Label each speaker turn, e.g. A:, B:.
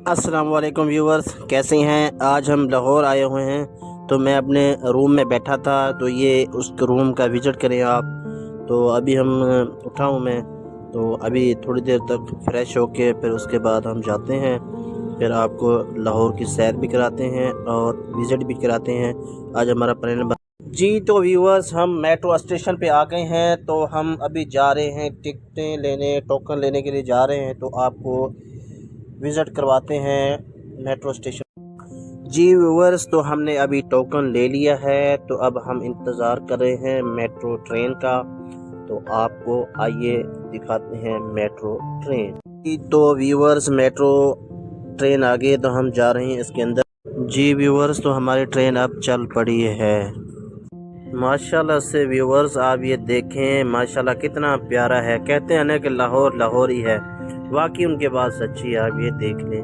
A: अस्सलाम वालेकुम व्यूवर्स, कैसे हैं। आज हम लाहौर आए हुए हैं। तो मैं अपने रूम में बैठा था, तो ये उस रूम का विज़िट करें आप। तो अभी हम उठा हूँ मैं, तो अभी थोड़ी देर तक फ़्रेश होके फिर उसके बाद हम जाते हैं। फिर आपको लाहौर की सैर भी कराते हैं और विज़िट भी कराते हैं। आज हमारा प्लान जी। तो व्यूवर्स, हम मेट्रो स्टेशन पे आ गए हैं। तो हम अभी जा रहे हैं टिकटें लेने, टोकन लेने के लिए जा रहे हैं। तो आपको विज़िट करवाते हैं मेट्रो स्टेशन। जी व्यूवर्स, तो हमने अभी टोकन ले लिया है। तो अब हम इंतज़ार कर रहे हैं मेट्रो ट्रेन का। तो आपको आइए दिखाते हैं मेट्रो ट्रेन। जी तो व्यूवर्स, मेट्रो ट्रेन आ गई, तो हम जा रहे हैं इसके अंदर। जी व्यूवर्स, तो हमारी ट्रेन अब चल पड़ी है। माशाल्लाह से व्यूवर्स, आप ये देखें, माशाल्लाह कितना प्यारा है। कहते हैं ना कि लाहौर लाहौर ही है। वाकई उनके बात सच्ची है, आप ये देख लें।